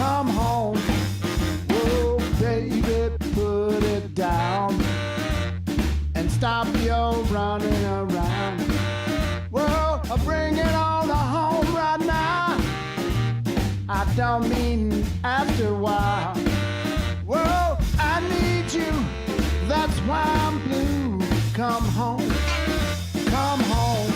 come home. Whoa, baby, put it down and stop your running around. Whoa, bring it on home right now. I don't mean after a while. Whoa, I need you, that's why I'm blue. Come home, come home.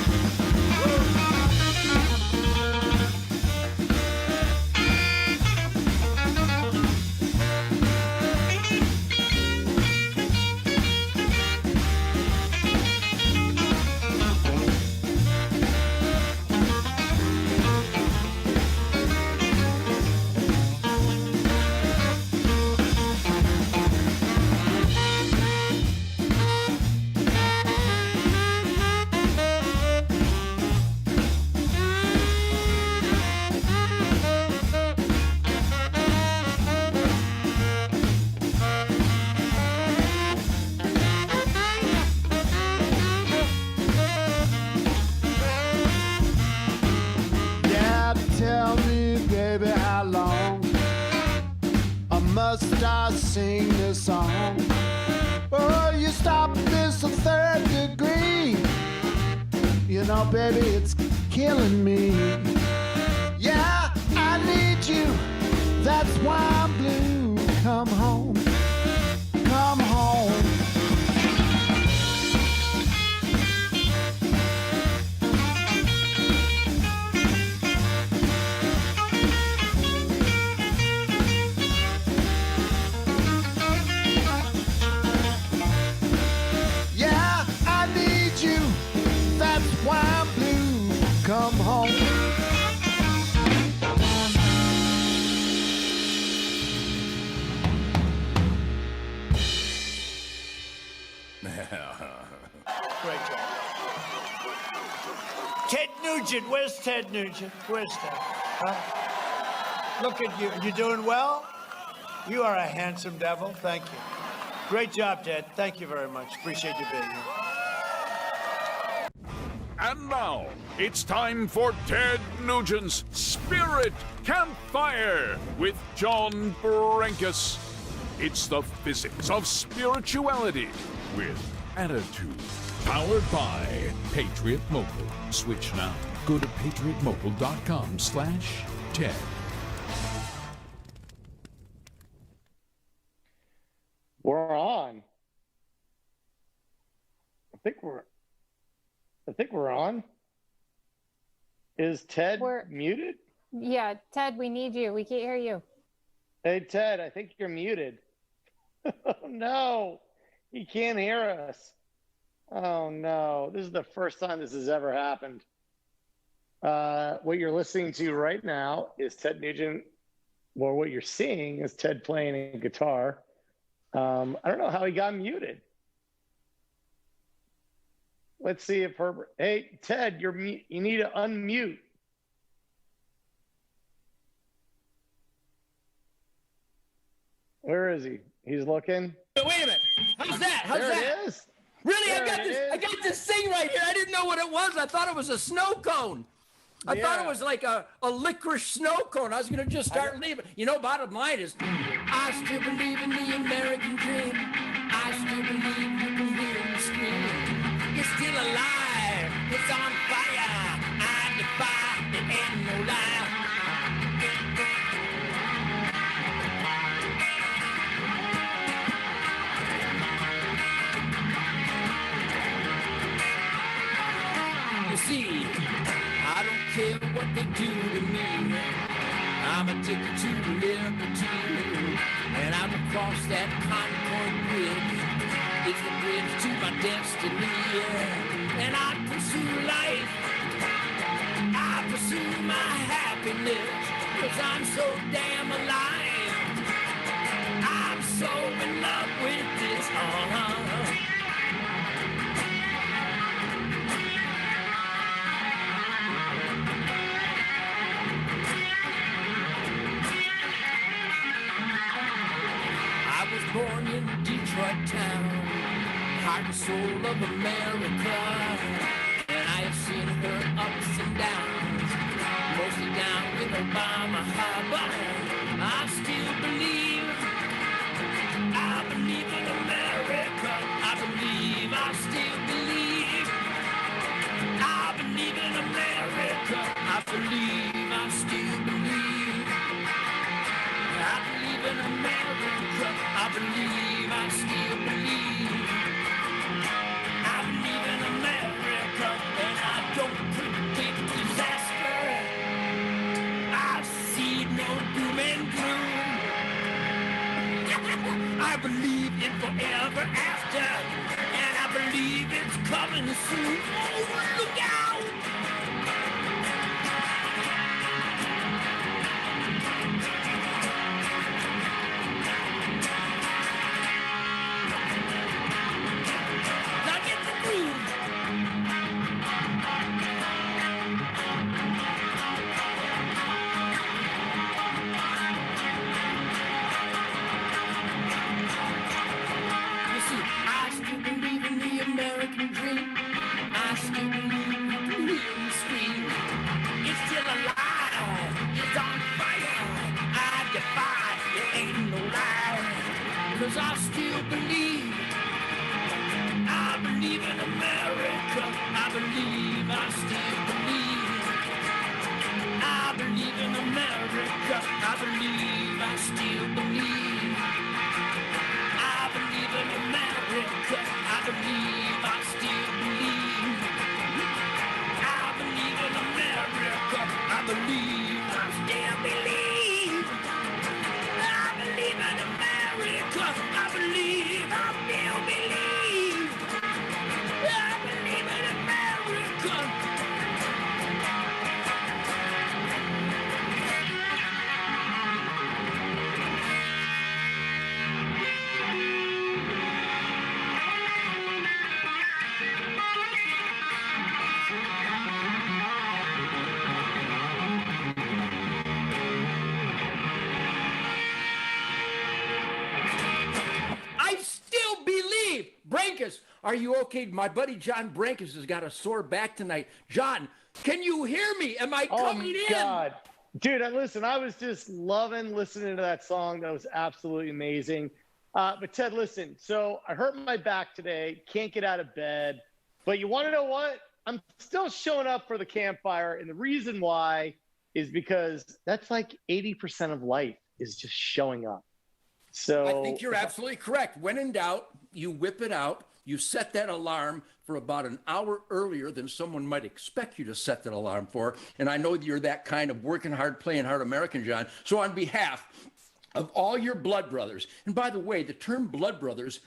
Tell me, baby, how long must I sing this song? Oh, you stop this third degree. You know, baby, it's killing me. Yeah, I need you. That's why I'm blue. Come home. Come home. Why I'm blue, come home. Great job. Ted Nugent, where's Ted Nugent? Where's Ted? Huh? Look at you, you doing well? You are a handsome devil, thank you. Great job, Ted, thank you very much. Appreciate you being here. And now, it's time for Ted Nugent's Spirit Campfire with John Brenkus. It's the physics of spirituality with attitude. Powered by Patriot Mobile. Switch now. Go to patriotmobile.com/Ted. We're on. I think we're on. Is Ted muted? Yeah, Ted, we need you. We can't hear you. Hey, Ted, I think you're muted. Oh, no. He can't hear us. Oh, no. This is the first time this has ever happened. What you're listening to right now is Ted Nugent, or what you're seeing is Ted playing a guitar. I don't know how he got muted. Let's see if Herbert. Hey, Ted, you need to unmute. Where is he? He's looking. Wait a minute. How's that? How's there that? It is. Really? There I got this thing right here. I didn't know what it was. I thought it was a snow cone. I thought it was like a licorice snow cone. I was going to just start leaving. You know, bottom line is, I still believe in the American dream. I still believe you can hear me scream. It's still alive. It's on fire. I defy. It ain't no lie. You see, I don't care what they do to me. I'm addicted to liberty, and I will cross that Concord Bridge. It's the bridge to my destiny, and I pursue life. I pursue my happiness, 'cause I'm so damn alive. I'm so in love with this. Born in Detroit town, heart and soul of America, and I have seen her ups and downs, mostly down with Obama. But I've I still believe. I believe in America, and I don't predict disaster. I see no doom and gloom. I believe in forever after, and I believe it's coming soon. Oh, look out! Cause I still believe. I believe in America. I believe, I still believe. I believe in America. I believe, I still believe. I believe in America. I believe, I still believe. I believe in America. I believe, I still believe. I believe in America. I believe, I still believe. I believe in America. Brankus, are you okay? My buddy John Brankus has got a sore back tonight. John, can you hear me? Am I coming in? Oh, God. Dude, listen, I was just loving listening to that song. That was absolutely amazing. But Ted, listen, so I hurt my back today, can't get out of bed. But you want to know what? I'm still showing up for the campfire. And the reason why is because that's like 80% of life is just showing up. So I think you're absolutely correct. When in doubt, you whip it out. You set that alarm for about an hour earlier than someone might expect you to set that alarm for. And I know you're that kind of working hard, playing hard American, John. So on behalf of all your blood brothers, and by the way, the term blood brothers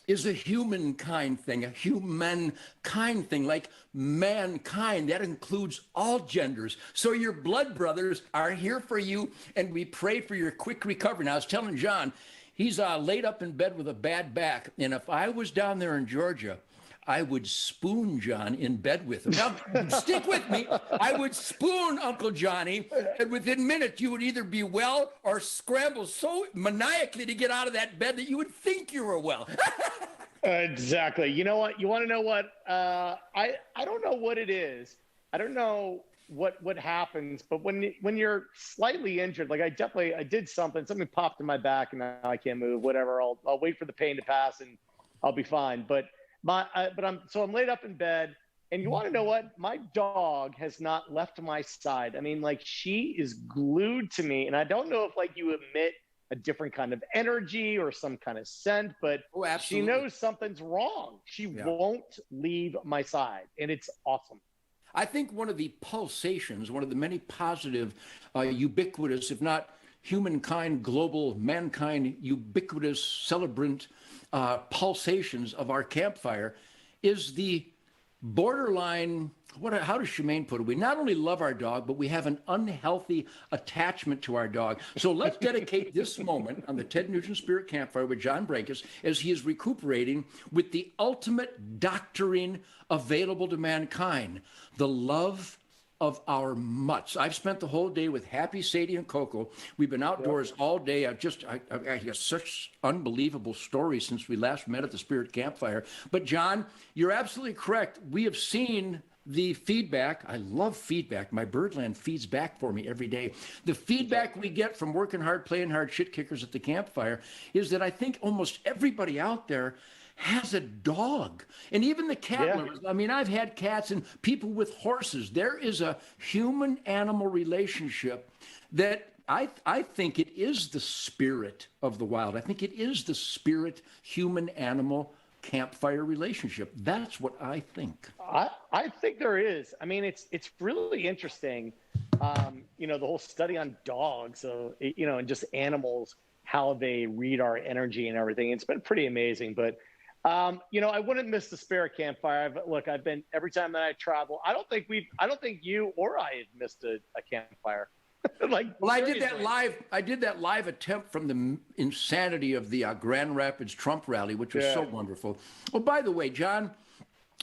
is a humankind thing, a humankind thing, like mankind. That includes all genders. So your blood brothers are here for you, and we pray for your quick recovery. Now, I was telling John, he's laid up in bed with a bad back, and if I was down there in Georgia, I would spoon John in bed with him. Now, stick with me. I would spoon Uncle Johnny, and within minutes, you would either be well or scramble so maniacally to get out of that bed that you would think you were well. Exactly. You know what? You want to know what? I don't know what it is. I don't know what happens, but when you're slightly injured, like I did something popped in my back, and now I can't move. Whatever. I'll wait for the pain to pass, and I'll be fine. But I'm laid up in bed, and you want to know what? My dog has not left my side. I mean, like, she is glued to me, and I don't know if like you emit a different kind of energy or some kind of scent, but she knows something's wrong. She won't leave my side, and it's awesome. I think one of the pulsations, one of the many positive, ubiquitous, if not humankind, global, mankind, ubiquitous, celebrant pulsations of our campfire is the borderline, how does Shemaine put it? We not only love our dog, but we have an unhealthy attachment to our dog. So let's dedicate this moment on the Ted Nugent Spirit Campfire with John Brankus as he is recuperating with the ultimate doctoring available to mankind, the love of our mutts. I've spent the whole day with Happy, Sadie, and Coco. We've been outdoors all day. I got such unbelievable stories since we last met at the Spirit Campfire. But John, you're absolutely correct. We have seen the feedback. I love feedback. My Birdland feeds back for me every day. The feedback we get from working hard, playing hard shit kickers at the campfire is that I think almost everybody out there has a dog. And even the cat lovers. I mean, I've had cats and people with horses. There is a human-animal relationship that I think it is the spirit of the wild. I think it is the spirit human animal campfire relationship. That's what I think. I think there is. I mean, it's really interesting. You know, the whole study on dogs, so you know, and just animals, how they read our energy and everything. It's been pretty amazing. But you know, I wouldn't miss the Spirit Campfire. Look, I've been every time that I travel. I don't think you or I have missed a campfire. Like, well, I seriously. did that live. I did that live attempt from the insanity of the Grand Rapids Trump rally, which was so wonderful. Oh, by the way, John,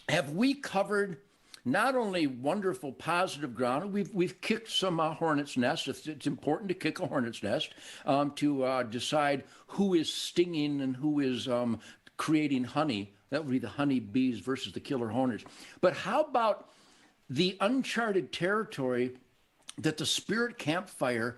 have we covered not only wonderful positive ground? We've kicked some hornet's nests. It's important to kick a hornet's nest to decide who is stinging and who is creating honey. That would be the honey bees versus the killer hornets. But how about the uncharted territory that the Spirit Campfire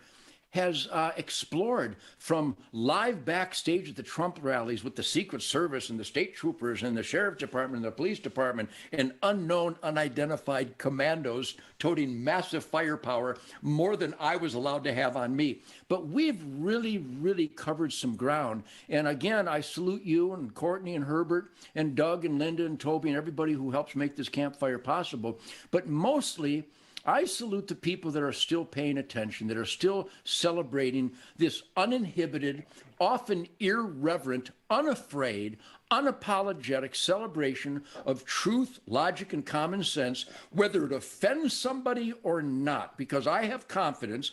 has explored, from live backstage at the Trump rallies with the Secret Service and the state troopers and the sheriff's department and the police department and unknown, unidentified commandos toting massive firepower, more than I was allowed to have on me. But we've really, really covered some ground. And again, I salute you and Courtney and Herbert and Doug and Linda and Toby and everybody who helps make this campfire possible. But mostly, I salute the people that are still paying attention, that are still celebrating this uninhibited, often irreverent, unafraid, unapologetic celebration of truth, logic, and common sense, whether it offends somebody or not. Because I have confidence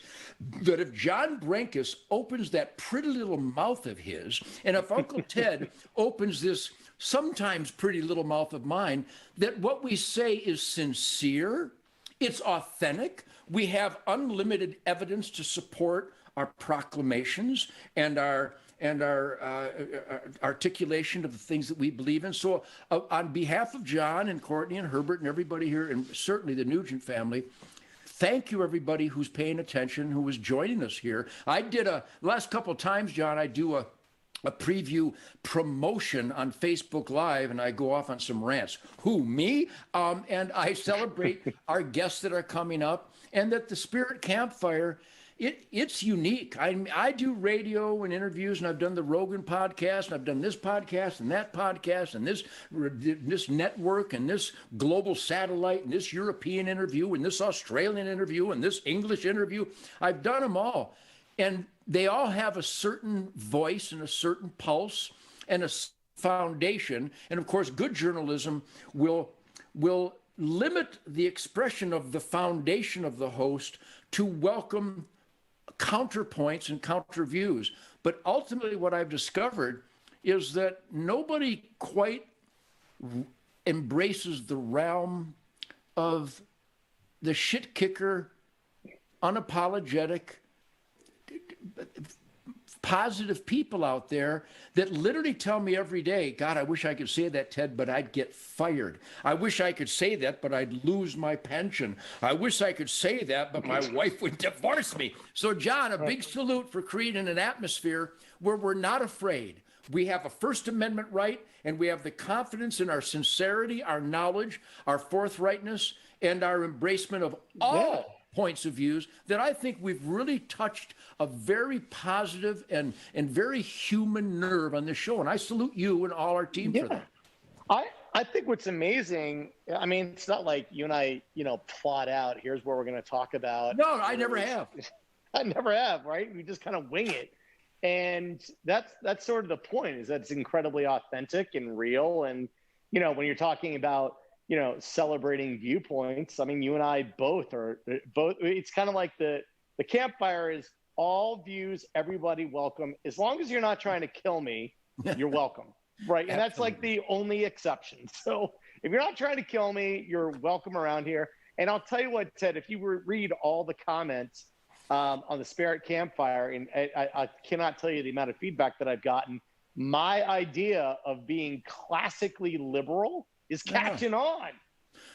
that if John Brenkus opens that pretty little mouth of his, and if Uncle Ted opens this sometimes pretty little mouth of mine, that what we say is sincere, it's authentic. We have unlimited evidence to support our proclamations and our articulation of the things that we believe in. So on behalf of John and Courtney and Herbert and everybody here, and certainly the Nugent family, thank you, everybody who's paying attention, who is joining us here. I did last couple of times, John, I do a preview promotion on Facebook Live, and I go off on some rants. Who, me? And I celebrate our guests that are coming up, and that the Spirit Campfire, it's unique. I do radio and interviews, and I've done the Rogan podcast, and I've done this podcast and that podcast, and this network, and this global satellite, and this European interview, and this Australian interview, and this English interview. I've done them all. And they all have a certain voice and a certain pulse and a foundation. And of course, good journalism will limit the expression of the foundation of the host to welcome counterpoints and counter views. But ultimately, what I've discovered is that nobody quite embraces the realm of the shit kicker, unapologetic, positive people out there that literally tell me every day, God, I wish I could say that, Ted, but I'd get fired. I wish I could say that, but I'd lose my pension. I wish I could say that, but my wife would divorce me. So, John, a big salute for creating an atmosphere where we're not afraid. We have a First Amendment right, and we have the confidence in our sincerity, our knowledge, our forthrightness, and our embracement of all points of views, that I think we've really touched a very positive and very human nerve on this show. And I salute you and all our team for that. I think what's amazing, I mean, it's not like you and I, plot out, here's what we're going to talk about. No, I never have. I never have, right? We just kind of wing it. And that's sort of the point, is that it's incredibly authentic and real. And, when you're talking about, celebrating viewpoints, I mean, you and I both, it's kind of like the campfire is all views, everybody welcome. As long as you're not trying to kill me, you're welcome. Right. And that's like the only exception. So if you're not trying to kill me, you're welcome around here. And I'll tell you what, Ted, if you read all the comments on the Spirit Campfire, and I cannot tell you the amount of feedback that I've gotten, my idea of being classically liberal is catching on.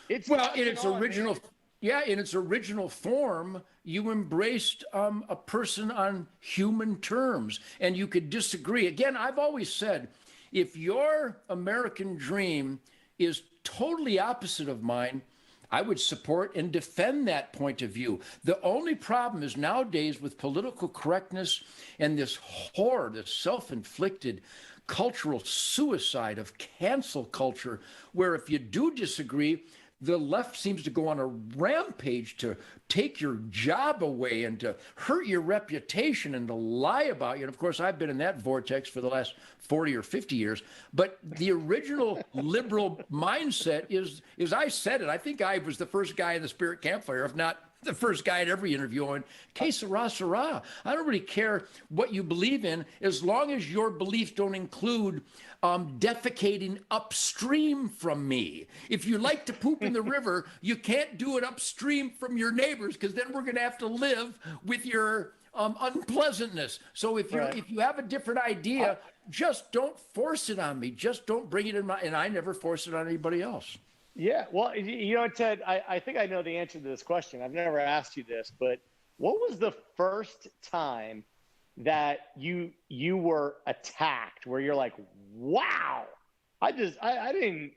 It's well, in its original, in its original form, you embraced a person on human terms, and you could disagree. Again, I've always said, if your American dream is totally opposite of mine, I would support and defend that point of view. The only problem is nowadays with political correctness and this horror, this self-inflicted cultural suicide of cancel culture, where if you do disagree, the left seems to go on a rampage to take your job away and to hurt your reputation and to lie about you. And of course, I've been in that vortex for the last 40 or 50 years. But the original liberal mindset is I said it. I think I was the first guy in the Spirit Campfire, if not the first guy at every interview on que sera, sera. I don't really care what you believe in, as long as your beliefs don't include defecating upstream from me. If you like to poop in the river, you can't do it upstream from your neighbors, because then we're going to have to live with your unpleasantness. So if you have a different idea, just don't force it on me. Just don't bring it in and I never force it on anybody else. Yeah, well, you know, Ted, I think I know the answer to this question. I've never asked you this, but what was the first time that you were attacked where you're like, wow, I didn't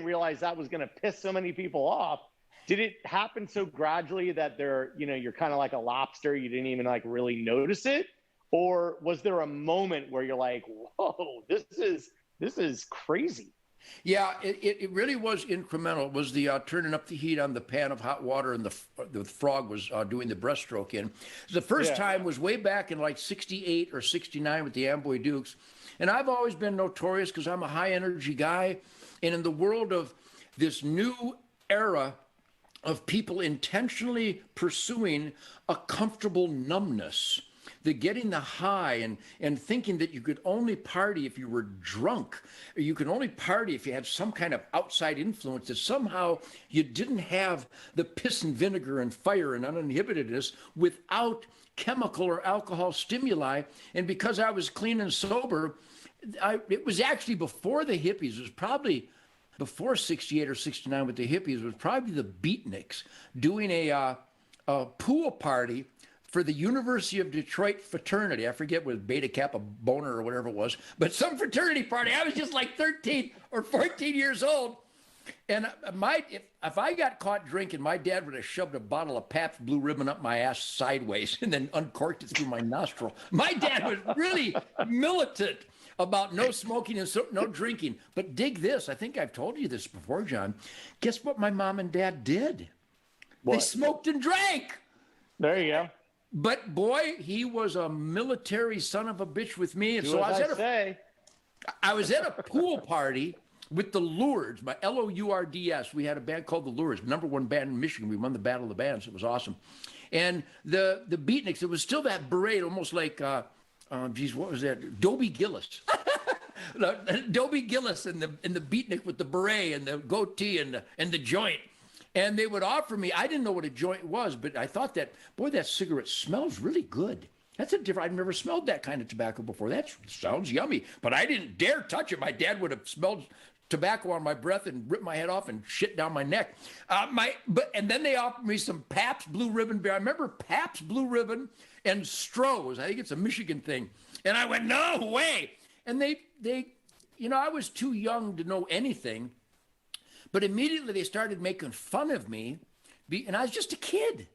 realize that was going to piss so many people off? Did it happen so gradually that you're kind of like a lobster, you didn't even like really notice it? Or was there a moment where you're like, whoa, this is crazy? Yeah, it really was incremental. It was the turning up the heat on the pan of hot water, and the frog was doing the breaststroke in. The first time was way back in like 68 or 69 with the Amboy Dukes. And I've always been notorious because I'm a high energy guy. And in the world of this new era of people intentionally pursuing a comfortable numbness, the getting the high and thinking that you could only party if you were drunk, or you could only party if you had some kind of outside influence, that somehow you didn't have the piss and vinegar and fire and uninhibitedness without chemical or alcohol stimuli. And because I was clean and sober, it was actually before the hippies. It was probably before 68 or 69 with the hippies. It was probably the beatniks doing a pool party for the University of Detroit fraternity. I forget what Beta Kappa Boner or whatever it was, but some fraternity party. I was just like 13 or 14 years old. And if I got caught drinking, my dad would have shoved a bottle of Pabst Blue Ribbon up my ass sideways and then uncorked it through my nostril. My dad was really militant about no smoking and no drinking. But dig this. I think I've told you this before, John. Guess what my mom and dad did? What? They smoked and drank. There you go. But boy, he was a military son of a bitch with me. And so I was at a pool party with the Lourdes, my Lourds. We had a band called the Lourdes, #1 band in Michigan. We won the Battle of the Bands. It was awesome. And the Beatniks, it was still that beret, almost like, what was that? Dobie Gillis. Dobie Gillis and the Beatnik with the beret and the goatee and the joint. And they would offer me, I didn't know what a joint was, but I thought that, boy, that cigarette smells really good. That's I've never smelled that kind of tobacco before. That sounds yummy, but I didn't dare touch it. My dad would have smelled tobacco on my breath and ripped my head off and shit down my neck. And then they offered me some Pabst Blue Ribbon beer. I remember Pabst Blue Ribbon and Stroh's. I think it's a Michigan thing. And I went, no way. And they, I was too young to know anything. But immediately they started making fun of me, and I was just a kid.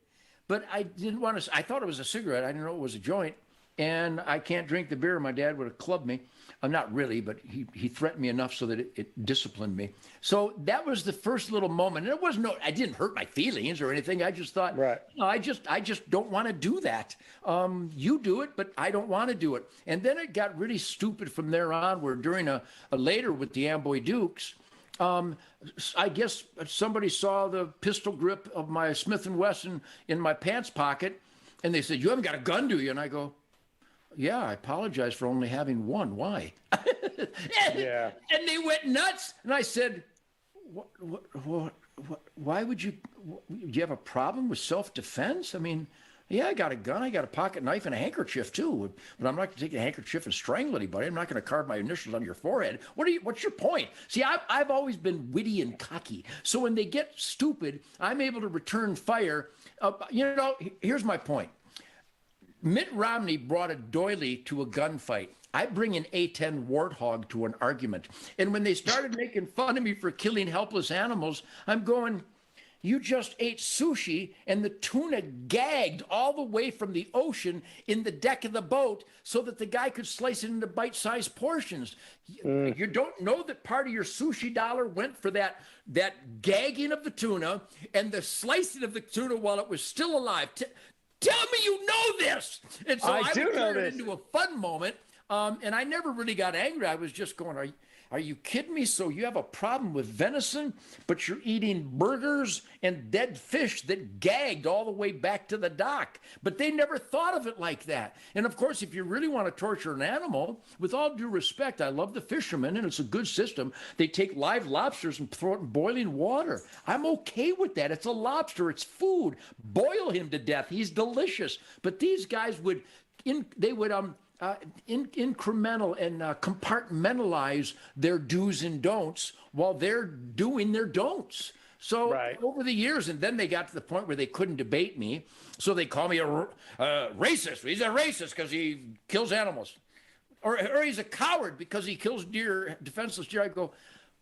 But I didn't want to. I thought it was a cigarette. I didn't know it was a joint. And I can't drink the beer. My dad would have clubbed me. Not really, but he threatened me enough so that it disciplined me. So that was the first little moment. And it wasn't. I didn't hurt my feelings or anything. I just thought, right. I just don't want to do that. You do it, but I don't want to do it. And then it got really stupid from there on. Where during a later with the Amboy Dukes. I guess somebody saw the pistol grip of my Smith & Wesson in my pants pocket, and they said, "You haven't got a gun, do you?" And I go, "Yeah, I apologize for only having one. Why?" And they went nuts. And I said, "What? Why would you? Do you have a problem with self-defense? I mean, yeah, I got a gun, I got a pocket knife and a handkerchief too, but I'm not going to take a handkerchief and strangle anybody. I'm not going to carve my initials on your forehead. What's your point?" See, I've always been witty and cocky. So when they get stupid, I'm able to return fire. Here's my point. Mitt Romney brought a doily to a gunfight. I bring an A-10 Warthog to an argument. And when they started making fun of me for killing helpless animals, I'm going, you just ate sushi and the tuna gagged all the way from the ocean in the deck of the boat so that the guy could slice it into bite-sized portions. You don't know that part of your sushi dollar went for that gagging of the tuna and the slicing of the tuna while it was still alive. Tell me you know this. And so I do know turned it into a fun moment. And I never really got angry. I was just going, are you kidding me? So you have a problem with venison, but you're eating burgers and dead fish that gagged all the way back to the dock. But they never thought of it like that. And of course, if you really want to torture an animal, with all due respect, I love the fishermen and it's a good system. They take live lobsters and throw it in boiling water. I'm okay with that. It's a lobster. It's food. Boil him to death. He's delicious. But these guys would incremental and compartmentalize their do's and don'ts while they're doing their don'ts. So over the years, and then they got to the point where they couldn't debate me. So they call me a racist. He's a racist because he kills animals. Or he's a coward because he kills deer, defenseless deer. I go,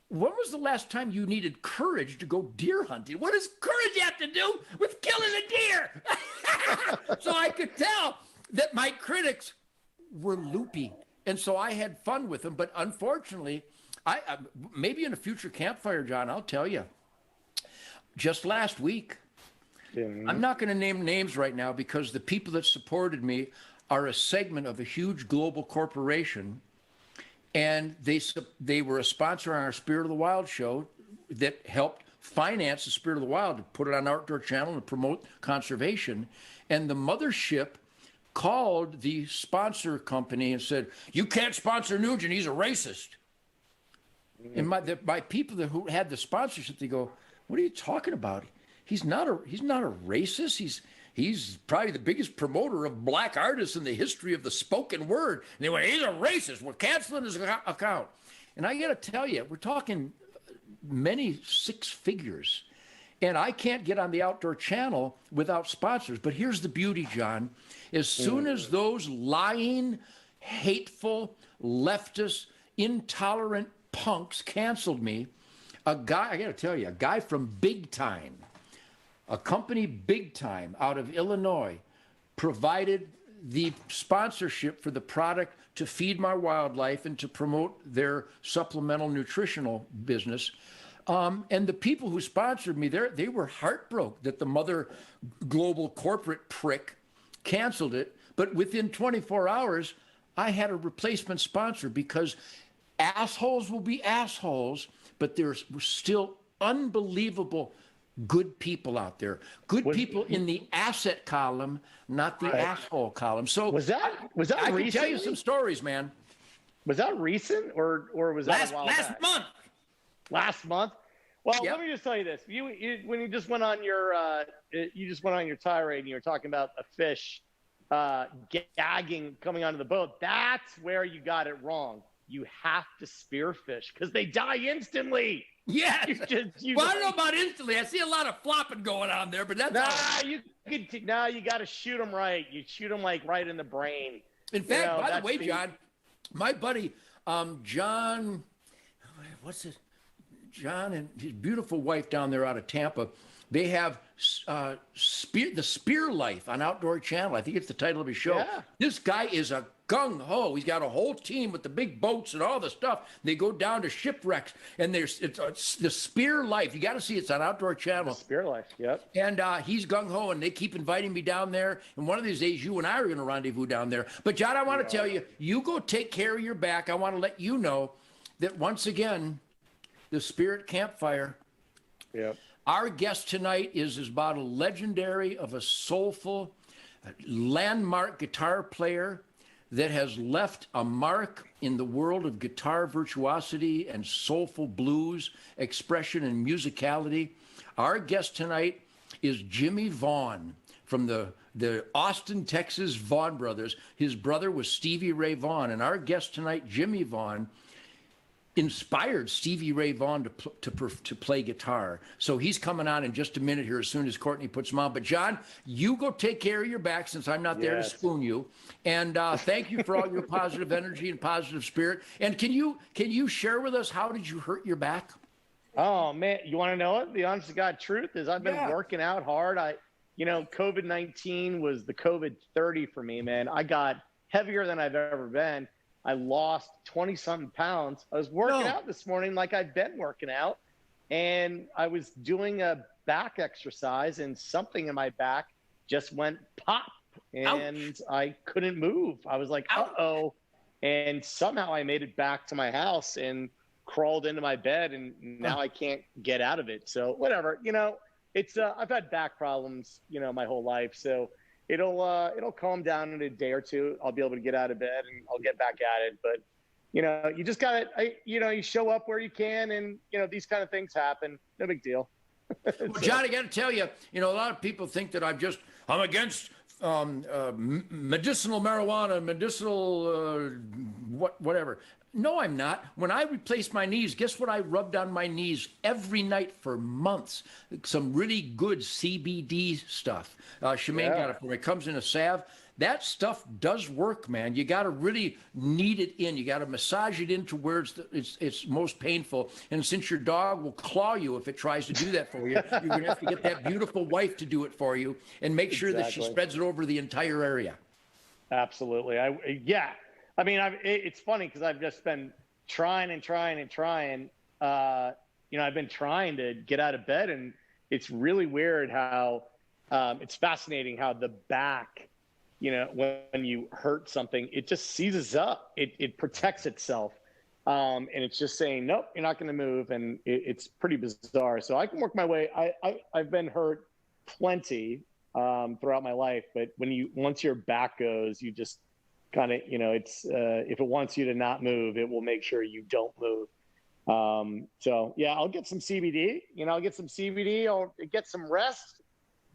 when was the last time you needed courage to go deer hunting? What does courage have to do with killing a deer? So I could tell that my critics were loopy. And so I had fun with them. But unfortunately, I maybe in a future campfire, John, I'll tell you, just last week, I'm not going to name names right now because the people that supported me are a segment of a huge global corporation. And they were a sponsor on our Spirit of the Wild show that helped finance the Spirit of the Wild to put it on Outdoor Channel and promote conservation. And the mothership called the sponsor company and said, "You can't sponsor Nugent. He's a racist." And my people who had the sponsorship, they go, "What are you talking about? He's not a racist. He's probably the biggest promoter of black artists in the history of the spoken word." And they went, "He's a racist. We're canceling his account." And I got to tell you, we're talking many six figures. And I can't get on the Outdoor Channel without sponsors. But here's the beauty, John. As soon as those lying, hateful, leftist, intolerant punks canceled me, I got to tell you, a guy from Big Time, a company Big Time out of Illinois, provided the sponsorship for the product to feed my wildlife and to promote their supplemental nutritional business. And the people who sponsored me, they were heartbroken that the mother global corporate prick canceled it. But within 24 hours, I had a replacement sponsor because assholes will be assholes, but there's still unbelievable good people out there. Good people in the asset column, not the asshole column. So was that I can tell you some stories, man. Was that recent or was that last month? Last month? Well, let me just tell you this: when you just went on your tirade and you were talking about a fish gagging coming onto the boat. That's where you got it wrong. You have to spearfish because they die instantly. Yes. Well, I don't know about instantly. I see a lot of flopping going on there, but that's you got to shoot them right. You shoot them like right in the brain. In fact, by the way, John, my buddy John, what's his? John and his beautiful wife down there out of Tampa, they have the Spear Life on Outdoor Channel. I think it's the title of his show. Yeah. This guy is a gung-ho. He's got a whole team with the big boats and all the stuff. They go down to shipwrecks, and it's the Spear Life. You got to see it's on Outdoor Channel. The Spear Life, yep. And he's gung-ho, and they keep inviting me down there. And one of these days, you and I are going to rendezvous down there. But, John, I want to tell you, you go take care of your back. I want to let you know that once again, the Spirit Campfire. Yep. Our guest tonight is about a legendary of a soulful, landmark guitar player that has left a mark in the world of guitar virtuosity and soulful blues expression and musicality. Our guest tonight is Jimmie Vaughan from the Austin, Texas Vaughan Brothers. His brother was Stevie Ray Vaughan, and our guest tonight, Jimmie Vaughan, inspired Stevie Ray Vaughan to play guitar. So he's coming on in just a minute here as soon as Courtney puts him on. But John, you go take care of your back since I'm not there to spoon you. And thank you for all your positive energy and positive spirit. And can you share with us, how did you hurt your back? Oh man, you want to know what the honest to God truth is? I've been working out hard. COVID-19 was the COVID 30 for me, man. I got heavier than I've ever been. I lost 20 something pounds. I was working out this morning like I've been working out, and I was doing a back exercise, and something in my back just went pop, and I couldn't move. I was like, uh-oh. And somehow I made it back to my house and crawled into my bed, and now I can't get out of it. So whatever, it's I've had back problems, my whole life. So it'll calm down in a day or two. I'll be able to get out of bed and I'll get back at it. But you just gotta, you show up where you can, and these kind of things happen. No big deal. Well, John, I got to tell you, a lot of people think that I'm against medicinal marijuana, medicinal whatever. No, I'm not. When I replaced my knees, guess what I rubbed on my knees every night for months? Some really good CBD stuff. Shemaine got it for me. It comes in a salve. That stuff does work, man. You got to really knead it in. You got to massage it into where it's most painful. And since your dog will claw you if it tries to do that for you, you're going to have to get that beautiful wife to do it for you and make sure that she spreads it over the entire area. Absolutely. I mean, it's funny because I've just been trying. I've been trying to get out of bed, and it's really weird how it's fascinating how the back, when you hurt something, it just seizes up. It protects itself. And it's just saying, nope, you're not going to move. And it's pretty bizarre. So I can work my way. I've been hurt plenty throughout my life. But once your back goes, you just kind of, if it wants you to not move, it will make sure you don't move. So yeah, I'll get some CBD, I'll get some rest,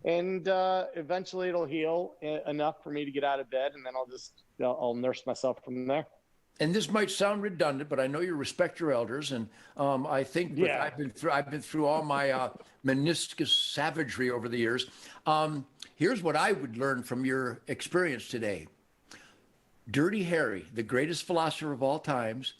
and eventually it'll heal enough for me to get out of bed. And then I'll nurse myself from there. And this might sound redundant, but I know you respect your elders, and I think I've been through all my meniscus savagery over the years. Here's what I would learn from your experience today. Dirty Harry, the greatest philosopher of all times,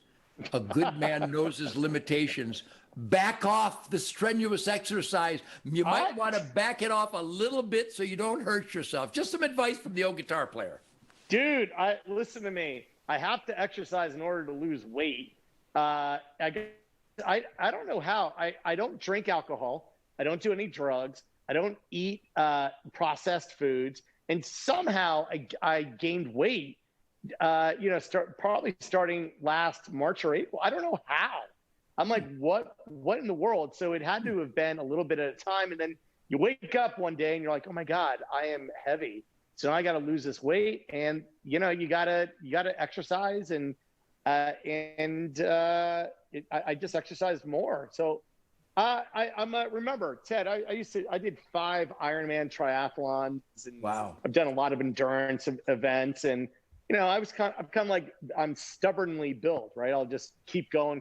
a good man knows his limitations. Back off the strenuous exercise. You might want to back it off a little bit so you don't hurt yourself. Just some advice from the old guitar player. Dude, listen to me. I have to exercise in order to lose weight. I don't know how. I don't drink alcohol. I don't do any drugs. I don't eat processed foods. And somehow I gained weight. Probably starting last March or April. I don't know how. I'm like, what in the world? So it had to have been a little bit at a time. And then you wake up one day and you're like, oh my God, I am heavy. So now I got to lose this weight. And, you gotta exercise. And I just exercised more. So remember, Ted, I did 5 Ironman triathlons. And wow. I've done a lot of endurance events, and I'm kind of like, I'm stubbornly built, right? I'll just keep going.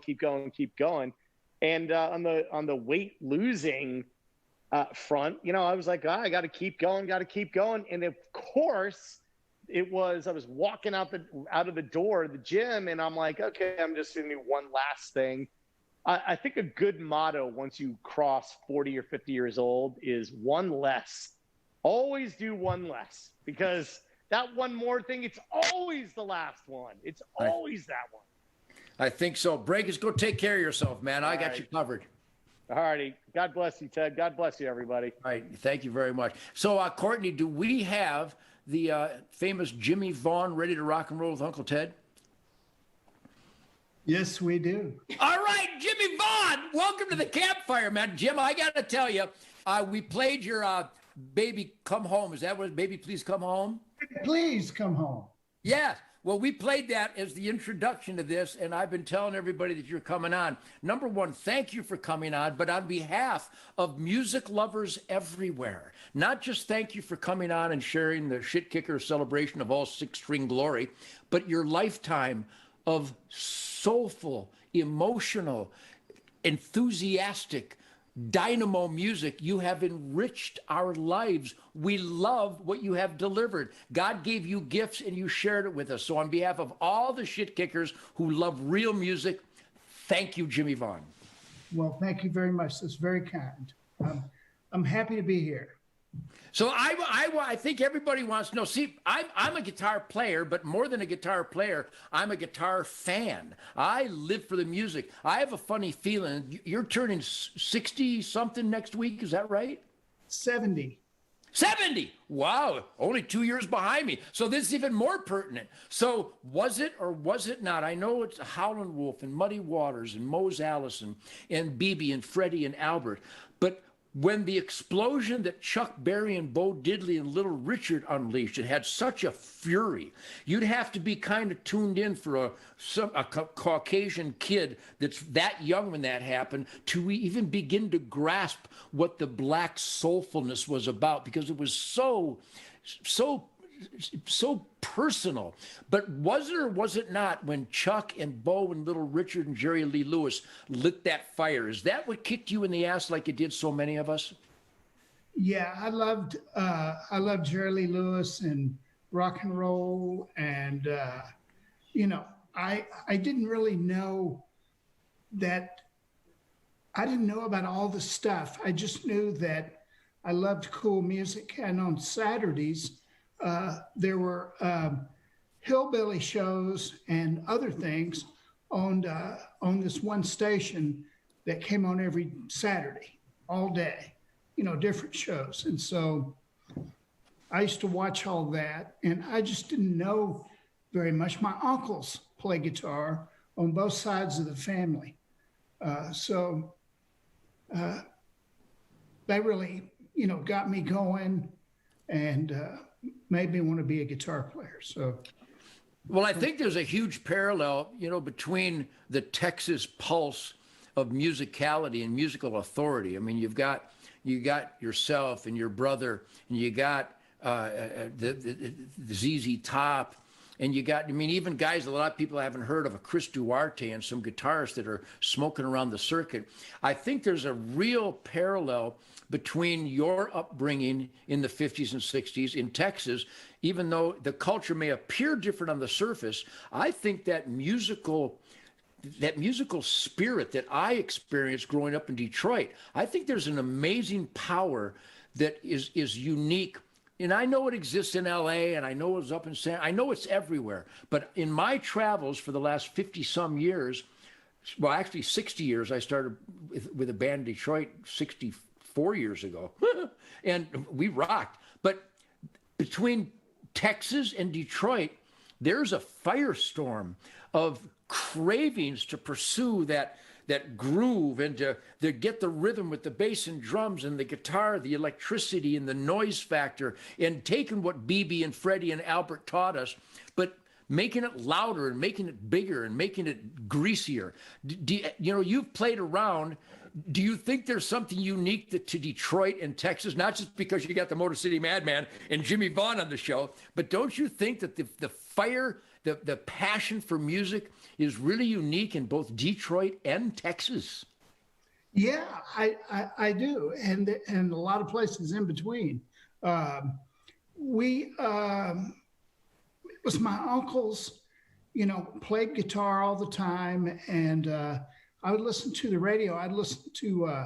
And on the weight losing front, I was like, I got to keep going. And of course, I was walking out of the door of the gym, and I'm like, okay, I'm just going to do one last thing. I think a good motto once you cross 40 or 50 years old is one less. Always do one less, because that one more thing, it's always the last one. It's always that one. I think so. Breakers, go take care of yourself, man. I got you covered. All righty. God bless you, Ted. God bless you, everybody. All right. Thank you very much. So, Courtney, do we have the famous Jimmie Vaughan ready to rock and roll with Uncle Ted? Yes, we do. All right, Jimmie Vaughan. Welcome to the campfire, man. Jim, I got to tell you, we played your Baby Come Home. Is that what, Baby Please Come Home? Please come home. Yes. Well, we played that as the introduction to this, and I've been telling everybody that you're coming on. Number one, thank you for coming on, but on behalf of music lovers everywhere, not just thank you for coming on and sharing the shit kicker celebration of all six-string glory, but your lifetime of soulful, emotional, enthusiastic, dynamo music. You have enriched our lives. We love what you have delivered. God gave you gifts and you shared it with us. So on behalf of all the shit kickers who love real music, thank you, Jimmie Vaughan. Well, thank you very much. That's very kind. I'm happy to be here. So I think everybody wants to know. See, I'm a guitar player, but more than a guitar player, I'm a guitar fan. I live for the music. I have a funny feeling. You're turning 60 something next week. Is that right? 70. 70. Wow. Only 2 years behind me. So this is even more pertinent. So was it or was it not? I know it's Howlin' Wolf and Muddy Waters and Mose Allison and BB and Freddie and Albert, but when the explosion that Chuck Berry and Bo Diddley and Little Richard unleashed, it had such a fury. You'd have to be kind of tuned in for a Caucasian kid that's that young when that happened to even begin to grasp what the black soulfulness was about, because it was so personal. But was it or was it not when Chuck and Bo and Little Richard and Jerry Lee Lewis lit that fire? Is that what kicked you in the ass like it did so many of us? Yeah, I loved Jerry Lee Lewis and rock and roll, and I didn't really know that. I didn't know about all the stuff. I just knew that I loved cool music, and on Saturdays there were hillbilly shows and other things on this one station that came on every Saturday, all day, different shows. And so I used to watch all that, and I just didn't know very much. My uncles play guitar on both sides of the family. So they really, got me going and made me want to be a guitar player. So, well, I think there's a huge parallel, between the Texas pulse of musicality and musical authority. I mean, you got yourself and your brother, and you got the ZZ Top, and you got, even guys a lot of people haven't heard of, a Chris Duarte and some guitarists that are smoking around the circuit. I think there's a real parallel between your upbringing in the 50s and 60s in Texas. Even though the culture may appear different on the surface, I think that musical spirit that I experienced growing up in Detroit, I think there's an amazing power that is unique. And I know it exists in LA, and I know it's up in I know it's everywhere. But in my travels for the last 50 some years, well, actually 60 years, I started with a band in Detroit 64 years ago, and we rocked. But between Texas and Detroit, there's a firestorm of cravings to pursue that groove and to get the rhythm with the bass and drums and the guitar, the electricity and the noise factor, and taking what BB and Freddie and Albert taught us, but making it louder and making it bigger and making it greasier. You've played around. Do you think there's something unique to Detroit and Texas, not just because you got the Motor City Madman and Jimmie Vaughan on the show, but don't you think that the fire, the passion for music is really unique in both Detroit and Texas? Yeah, I do, and a lot of places in between. It was my uncles, played guitar all the time, and I would listen to the radio. I'd listen to,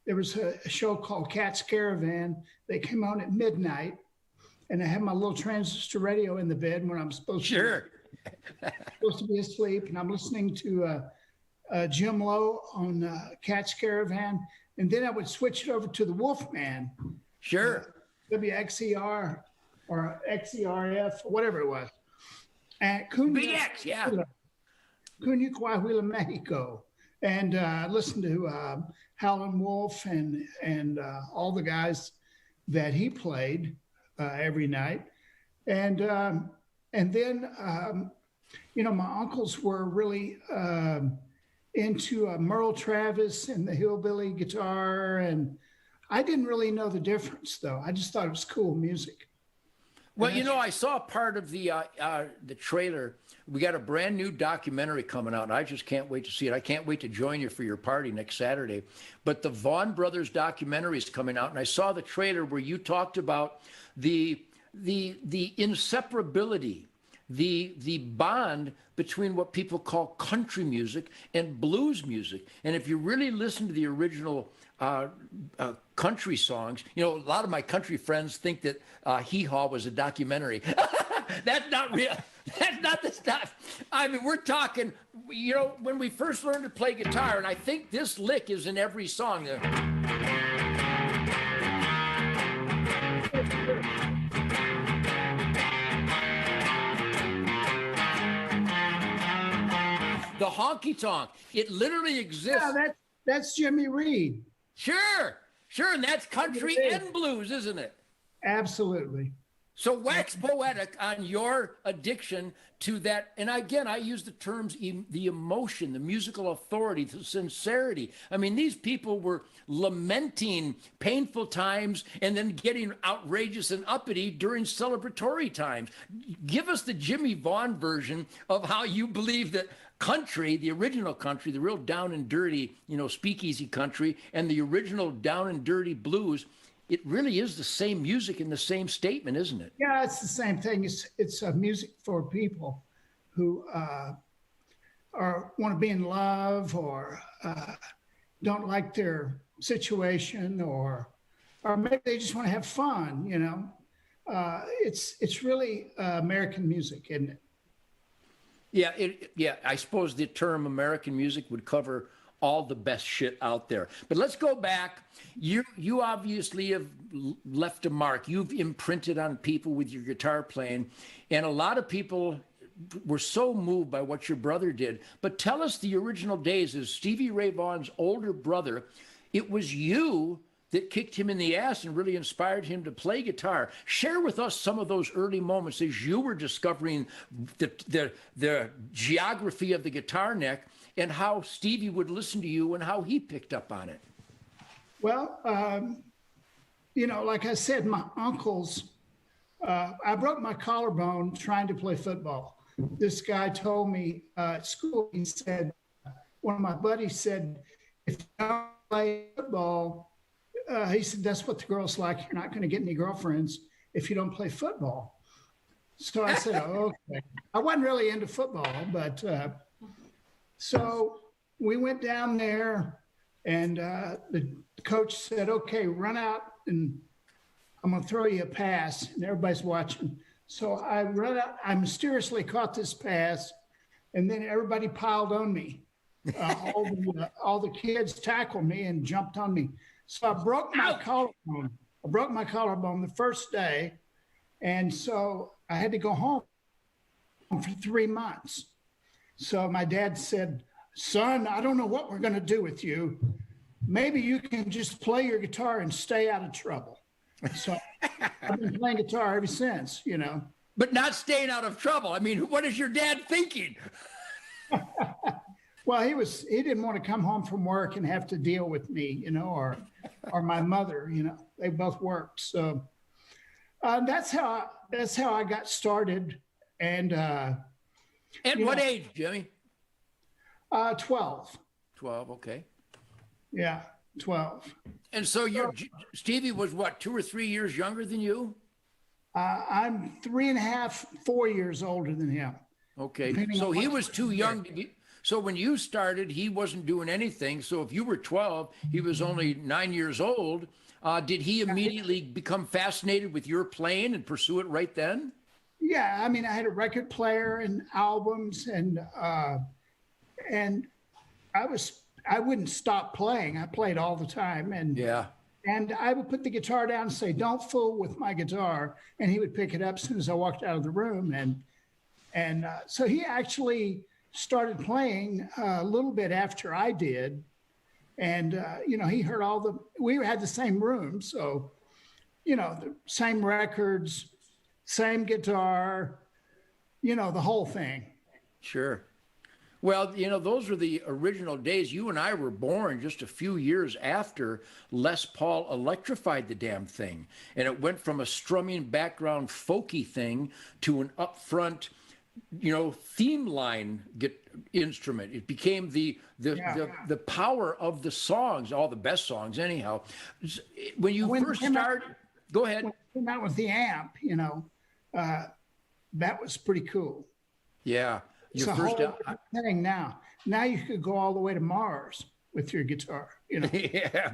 there was a show called Cat's Caravan. They came on at midnight, and I had my little transistor radio in the bed when I'm supposed to be asleep, and I'm listening to Jim Lowe on Cat's Caravan, and then I would switch it over to the Wolfman. WXER or XERF, whatever it was. And BX, yeah. Cuña Coahuila, Mexico. And listened to Howlin' Wolf and all the guys that he played every night. And then, my uncles were really into Merle Travis and the hillbilly guitar. And I didn't really know the difference, though. I just thought it was cool music. Well, I saw part of the trailer. We got a brand new documentary coming out, and I just can't wait to see it. I can't wait to join you for your party next Saturday. But the Vaughan Brothers documentary is coming out, and I saw the trailer where you talked about the inseparability the bond between what people call country music and blues music. And if you really listen to the original country songs, you know, a lot of my country friends think that Hee Haw was a documentary. That's not real. That's not the stuff. I mean, we're talking, you know, when we first learned to play guitar, and I think this lick is in every song. The honky tonk. It literally exists. Yeah, that's Jimmy Reed. Sure, and that's country and blues, isn't it? Absolutely. So wax poetic on your addiction to that. And again, I use the terms, the emotion, the musical authority, the sincerity. I mean, these people were lamenting painful times and then getting outrageous and uppity during celebratory times. Give us the Jimmie Vaughan version of how you believe that country, the original country, the real down and dirty, you know, speakeasy country, and the original down and dirty blues, it really is the same music in the same statement, isn't it? Yeah, it's the same thing. It's music for people who want to be in love or don't like their situation, or maybe they just want to have fun. You know, it's really American music, isn't it? Yeah, I suppose the term American music would cover all the best shit out there. But let's go back. You obviously have left a mark. You've imprinted on people with your guitar playing, and a lot of people were so moved by what your brother did. But tell us the original days as Stevie Ray Vaughan's older brother. It was you that kicked him in the ass and really inspired him to play guitar. Share with us some of those early moments as you were discovering the geography of the guitar neck and how Stevie would listen to you and how he picked up on it. Well, you know, like I said, my uncles, I broke my collarbone trying to play football. This guy told me at school, he said, one of my buddies said, if you don't play football, he said, that's what the girls like. You're not going to get any girlfriends if you don't play football. So I said, oh, okay. I wasn't really into football, but so we went down there, and the coach said, okay, run out, and I'm going to throw you a pass. And everybody's watching. So I run out. I mysteriously caught this pass, and then everybody piled on me. All the kids tackled me and jumped on me. So I broke my collarbone. I broke my collarbone the first day, and so I had to go home for 3 months. So my dad said, son, I don't know what we're going to do with you. Maybe you can just play your guitar and stay out of trouble. So I've been playing guitar ever since, you know. But not staying out of trouble. I mean, what is your dad thinking? Well, he didn't want to come home from work and have to deal with me, you know, or my mother, you know. They both worked. So that's how I got started. And at what age, Jimmy? 12. 12, okay. Yeah, 12. And so Stevie was what, 2 or 3 years younger than you? I'm 3.5, 4 years older than him. Okay, so he was too young to be. So when you started, he wasn't doing anything. So if you were 12, he was only 9 years old. Did he immediately become fascinated with your playing and pursue it right then? Yeah, I mean, I had a record player and albums, and I wouldn't stop playing. I played all the time, and I would put the guitar down and say, "Don't fool with my guitar," and he would pick it up as soon as I walked out of the room, and so he actually started playing a little bit after I did. And, you know, he heard we had the same room. So, you know, the same records, same guitar, you know, the whole thing. Sure. Well, you know, those were the original days. You and I were born just a few years after Les Paul electrified the damn thing. And it went from a strumming background folky thing to an upfront, you know, theme line instrument. It became the power of the songs, all the best songs anyhow. When you first started, go ahead. When I came out with the amp, you know, that was pretty cool. Yeah. It's a whole different thing now. Now you could go all the way to Mars with your guitar, you know. Yeah.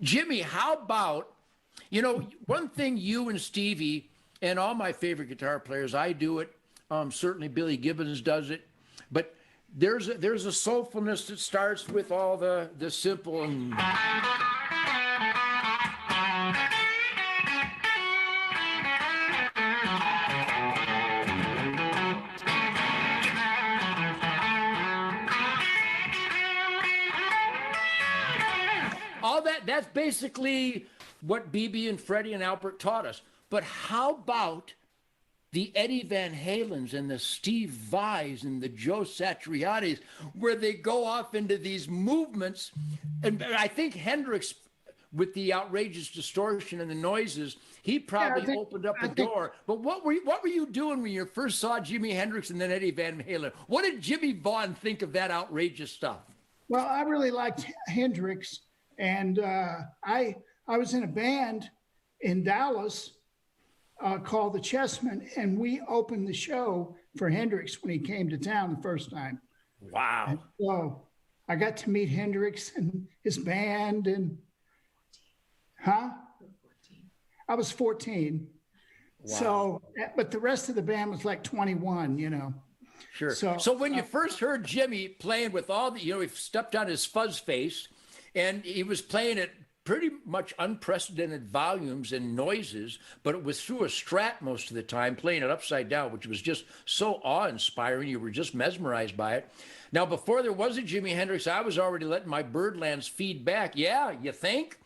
Jimmie, how about, you know, one thing you and Stevie and all my favorite guitar players, I do it. Certainly Billy Gibbons does it, but there's a soulfulness that starts with all the simple and all that. That's basically what BB and Freddie and Albert taught us. But how about the Eddie Van Halens and the Steve Vais and the Joe Satrianis, where they go off into these movements? And I think Hendrix, with the outrageous distortion and the noises, he probably opened up the door. But what were you doing when you first saw Jimi Hendrix and then Eddie Van Halen? What did Jimmie Vaughan think of that outrageous stuff? Well, I really liked Hendrix, and I was in a band in Dallas called the Chessmen, and we opened the show for Hendrix when he came to town the first time. Wow. And so I got to meet Hendrix and his band, and I was 14. Wow. So, but the rest of the band was like 21, you know. Sure. So when you first heard Jimmie playing with all the, you know, he stepped on his fuzz face and he was playing at pretty much unprecedented volumes and noises, but it was through a Strat most of the time, playing it upside down, which was just so awe-inspiring. You were just mesmerized by it. Now, before there was a Jimi Hendrix, I was already letting my Birdlands feed back. Yeah, you think?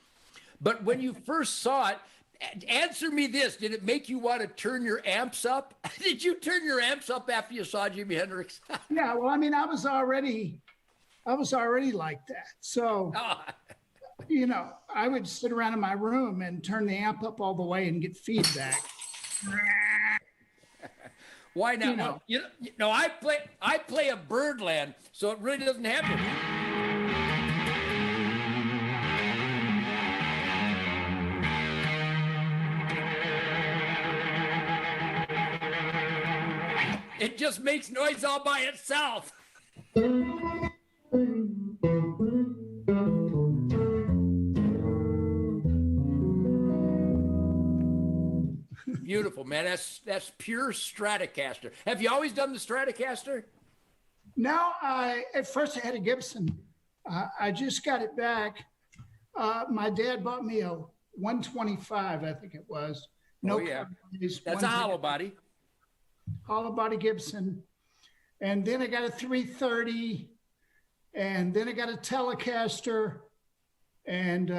But when you first saw it, answer me this. Did it make you want to turn your amps up? Did you turn your amps up after you saw Jimi Hendrix? Yeah, well, I mean, I was already like that. So, you know, I would sit around in my room and turn the amp up all the way and get feedback. Why not? You know, I play a Birdland, so it really doesn't happen. It just makes noise all by itself. Beautiful, man. That's pure Stratocaster. Have you always done the Stratocaster? No, at first I had a Gibson. I just got it back. My dad bought me a 125, I think it was. No, yeah. That's a hollow body. Hollow body Gibson. And then I got a 330. And then I got a Telecaster. And,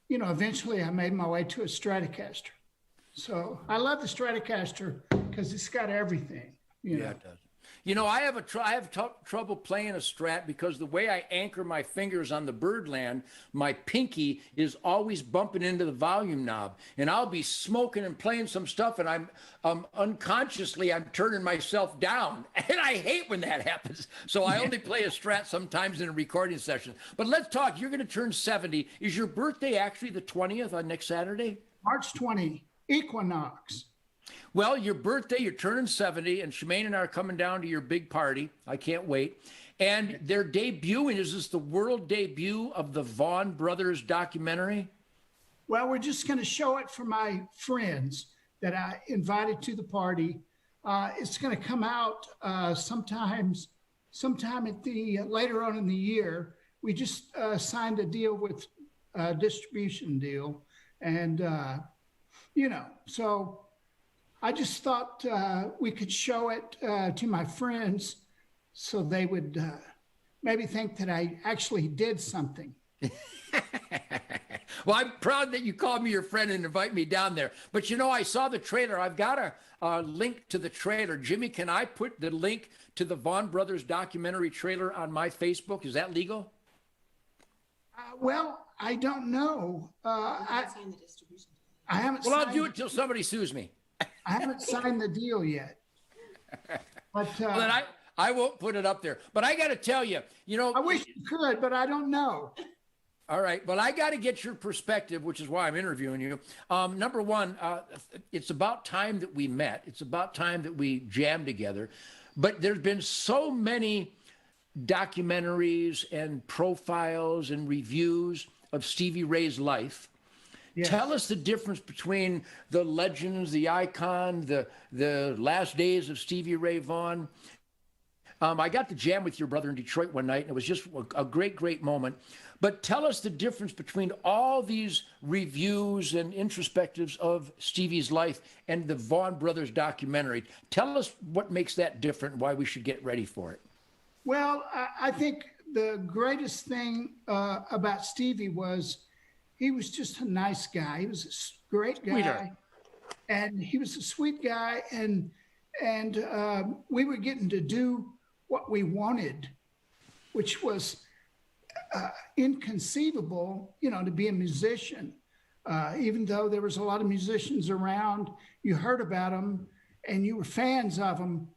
you know, eventually I made my way to a Stratocaster. So I love the Stratocaster because it's got everything. You know? Yeah, it does. You know, I have trouble playing a Strat because the way I anchor my fingers on the Birdland, my pinky is always bumping into the volume knob, and I'll be smoking and playing some stuff, and I'm unconsciously turning myself down, and I hate when that happens. So I only play a Strat sometimes in a recording session. But let's talk. You're going to turn 70. Is your birthday actually the 20th on next Saturday? March 20, equinox. Well, your birthday, you're turning 70, and Shemaine and I are coming down to your big party. I can't wait. And they're debuting. Is this the world debut of the Vaughan Brothers documentary? Well, we're just going to show it for my friends that I invited to the party. It's going to come out sometime at the later on in the year. We just signed a deal with a distribution deal, and you know, so I just thought we could show it to my friends so they would maybe think that I actually did something. Well, I'm proud that you called me your friend and invite me down there. But, you know, I saw the trailer. I've got a link to the trailer. Jimmie, can I put the link to the Vaughan Brothers documentary trailer on my Facebook? Is that legal? Well, I don't know. I haven't. Well, I'll do it till somebody sues me. I haven't signed the deal yet. But well, then I won't put it up there. But I got to tell you, you know. I wish you could, but I don't know. All right. Well, I got to get your perspective, which is why I'm interviewing you. Number one, it's about time that we met. It's about time that we jammed together. But there's been so many documentaries and profiles and reviews of Stevie Ray's life. Yes. Tell us the difference between the legends, the icon, the last days of Stevie Ray Vaughan. I got to jam with your brother in Detroit one night, and it was just a great, great moment. But tell us the difference between all these reviews and introspectives of Stevie's life and the Vaughan Brothers documentary. Tell us what makes that different and why we should get ready for it. Well, I think the greatest thing about Stevie was he was just a nice guy. He was a great guy. Sweetheart. And he was a sweet guy. And we were getting to do what we wanted, which was inconceivable, to be a musician. Even though there was a lot of musicians around, you heard about them and you were fans of them.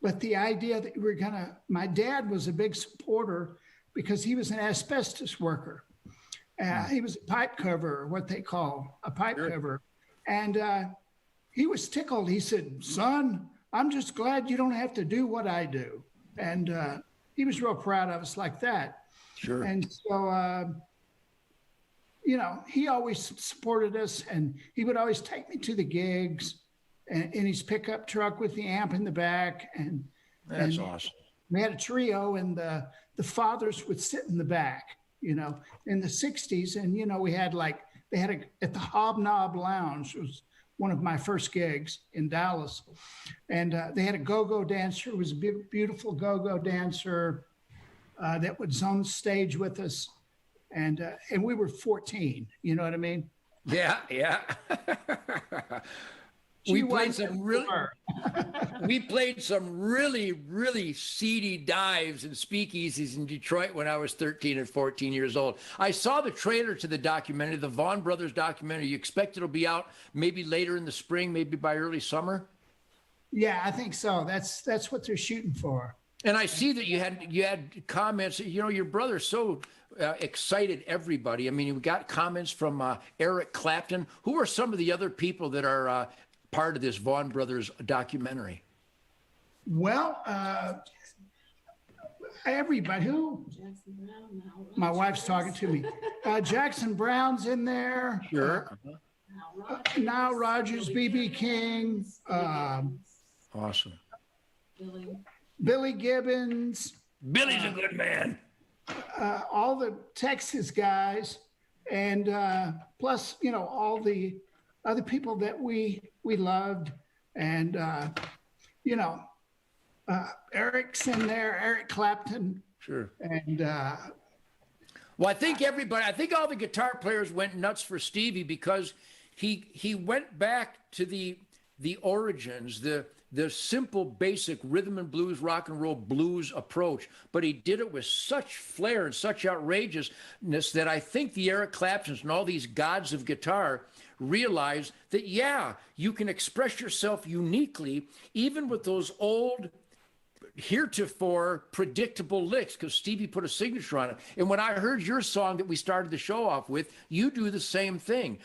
But the idea that you were my dad was a big supporter because he was an asbestos worker. He was a pipe cover, what they call a pipe cover. And he was tickled. He said, "Son, I'm just glad you don't have to do what I do." And he was real proud of us like that. Sure. And so, he always supported us, and he would always take me to the gigs in his pickup truck with the amp in the back. And that's awesome. We had a trio, and the fathers would sit in the back, in the 60s. And, we had at the Hobnob Lounge, was one of my first gigs in Dallas. And they had a go-go dancer. It was a beautiful go-go dancer that was on stage with us. And we were 14, you know what I mean? Yeah. We played some really, really seedy dives and speakeasies in Detroit when I was 13 and 14 years old. I saw the trailer to the documentary, the Vaughan Brothers documentary. You expect it'll be out maybe later in the spring, maybe by early summer? Yeah, I think so. That's what they're shooting for. And I see that you had comments. Your brother so excited everybody. I mean, you got comments from Eric Clapton. Who are some of the other people that are part of this Vaughan Brothers documentary? Well, everybody. Who? My wife's talking to me. Jackson Brown's in there. Sure. Nile Rodgers, B.B. King. Awesome. Billy Gibbons. Billy's a good man. All the Texas guys, and plus, all the other people that we loved, and Eric's in there, Eric Clapton. Sure. And well, I think all the guitar players went nuts for Stevie because he went back to the origins, the simple, basic rhythm and blues, rock and roll blues approach, but he did it with such flair and such outrageousness that I think the Eric Claptons and all these gods of guitar realized that, you can express yourself uniquely, even with those old, heretofore predictable licks, because Stevie put a signature on it. And when I heard your song that we started the show off with, you do the same thing.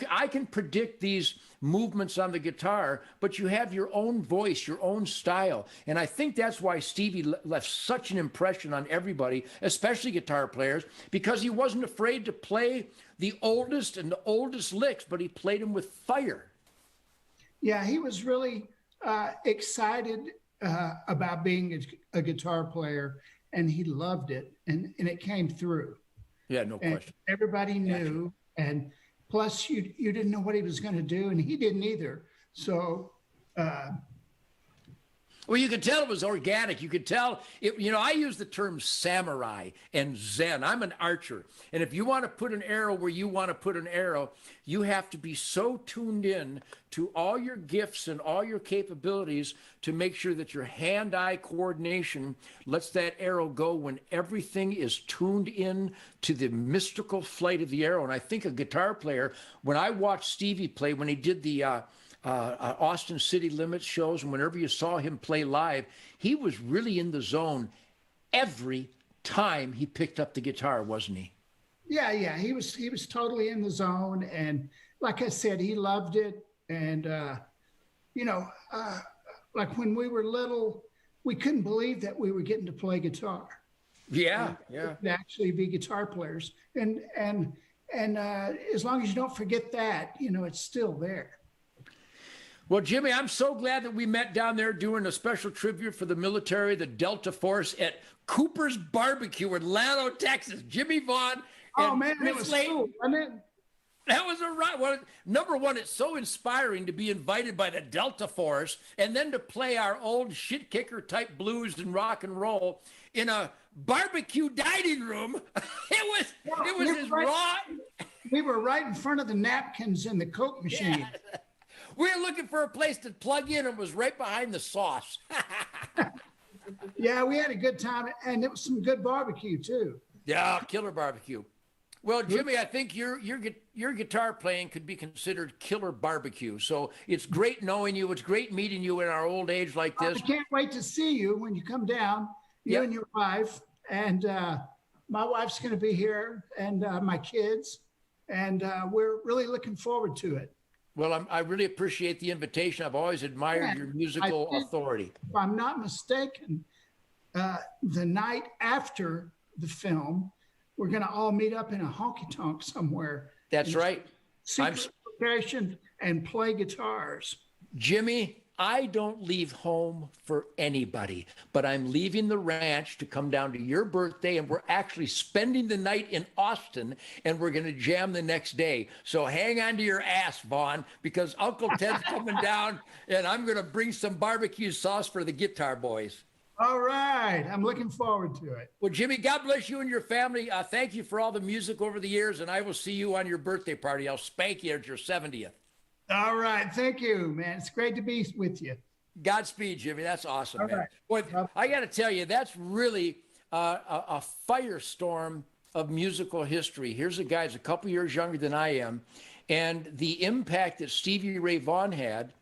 I can predict these movements on the guitar, but you have your own voice, your own style. And I think that's why Stevie left such an impression on everybody, especially guitar players, because he wasn't afraid to play the oldest licks, but he played them with fire. Yeah, he was really excited about being a guitar player, and he loved it, and it came through. Yeah, no question. Everybody knew, and plus you didn't know what he was going to do, and he didn't either. So well, you could tell it was organic. You could tell it. I use the term samurai and Zen. I'm an archer. And if you want to put an arrow where you want to put an arrow, you have to be so tuned in to all your gifts and all your capabilities to make sure that your hand-eye coordination lets that arrow go when everything is tuned in to the mystical flight of the arrow. And I think a guitar player, when I watched Stevie play, when he did the Austin City Limits shows, and whenever you saw him play live, he was really in the zone every time he picked up the guitar, wasn't he? Yeah. He was totally in the zone, and like I said, he loved it. And like when we were little, we couldn't believe that we were getting to play guitar. Yeah. To actually be guitar players, and as long as you don't forget that, it's still there. Well, Jimmie, I'm so glad that we met down there doing a special tribute for the military, the Delta Force at Cooper's Barbecue in Lano, Texas. Jimmie Vaughan. Oh man, it was cool, wasn't it? That was a right. Well, number one, it's so inspiring to be invited by the Delta Force and then to play our old shit kicker type blues and rock and roll in a barbecue dining room. It was as raw. We were right in front of the napkins in the Coke machine. Yeah. We were looking for a place to plug in, and it was right behind the sauce. Yeah, we had a good time, and it was some good barbecue too. Yeah, killer barbecue. Well, Jimmie, I think your guitar playing could be considered killer barbecue. So it's great knowing you. It's great meeting you in our old age like this. I can't wait to see you when you come down, you and your wife. And my wife's going to be here, and my kids. And we're really looking forward to it. Well, I really appreciate the invitation. I've always admired your musical authority. If I'm not mistaken, the night after the film, we're going to all meet up in a honky-tonk somewhere. That's right. Secret location and play guitars. Jimmie, I don't leave home for anybody, but I'm leaving the ranch to come down to your birthday, and we're actually spending the night in Austin, and we're going to jam the next day. So hang on to your ass, Vaughan, because Uncle Ted's coming down, and I'm going to bring some barbecue sauce for the guitar boys. All right. I'm looking forward to it. Well, Jimmie, God bless you and your family. Thank you for all the music over the years, and I will see you on your birthday party. I'll spank you at your 70th. All right. Thank you, man. It's great to be with you. Godspeed, Jimmie. That's awesome, man. Right. Boy, I got to tell you, that's really a firestorm of musical history. Here's a guy who's a couple years younger than I am, and the impact that Stevie Ray Vaughan had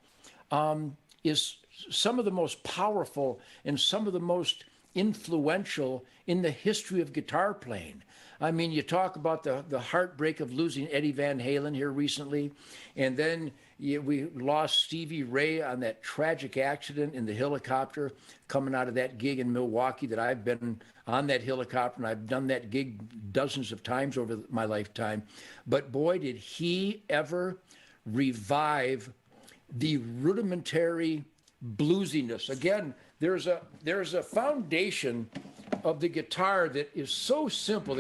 is some of the most powerful and some of the most influential in the history of guitar playing. I mean, you talk about the heartbreak of losing Eddie Van Halen here recently, and then we lost Stevie Ray on that tragic accident in the helicopter coming out of that gig in Milwaukee that I've been on that helicopter, and I've done that gig dozens of times over my lifetime. But boy, did he ever revive the rudimentary bluesiness. Again, there's a foundation of the guitar that is so simple.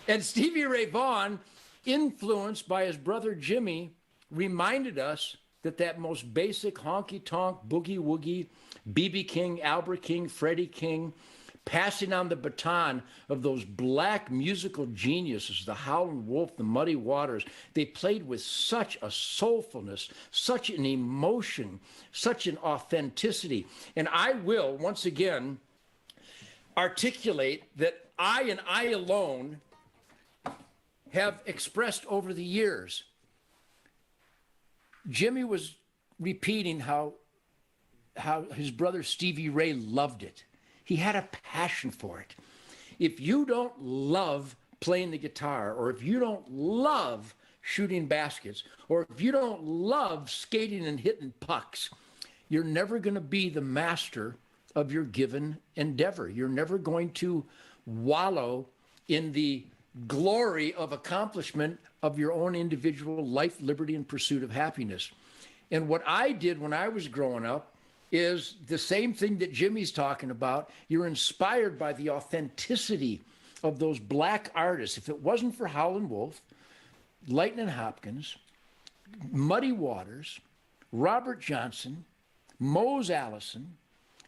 And Stevie Ray Vaughan, influenced by his brother Jimmie, reminded us that most basic honky-tonk, boogie-woogie, B.B. King, Albert King, Freddie King, passing on the baton of those black musical geniuses, the Howlin' Wolf, the Muddy Waters. They played with such a soulfulness, such an emotion, such an authenticity. And I will, once again, articulate that I and I alone have expressed over the years. Jimmie was repeating how his brother Stevie Ray loved it. He had a passion for it. If you don't love playing the guitar, or if you don't love shooting baskets, or if you don't love skating and hitting pucks, you're never going to be the master of your given endeavor. You're never going to wallow in the glory of accomplishment of your own individual life, liberty, and pursuit of happiness. And what I did when I was growing up is the same thing that Jimmie's talking about. You're inspired by the authenticity of those black artists. If it wasn't for Howlin' Wolf, Lightnin' Hopkins, Muddy Waters, Robert Johnson, Mose Allison,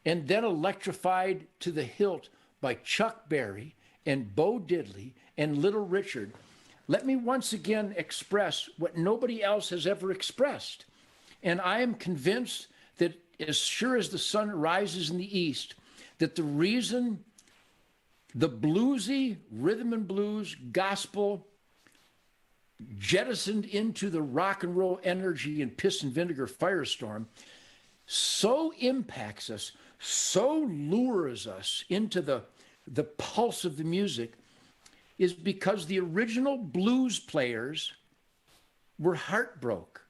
and then electrified to the hilt by Chuck Berry and Bo Diddley and Little Richard, let me once again express what nobody else has ever expressed. And I am convinced that as sure as the sun rises in the east, that the reason the bluesy rhythm and blues gospel jettisoned into the rock and roll energy and piss and vinegar firestorm so impacts us, so lures us into the pulse of the music, is because the original blues players were heartbroken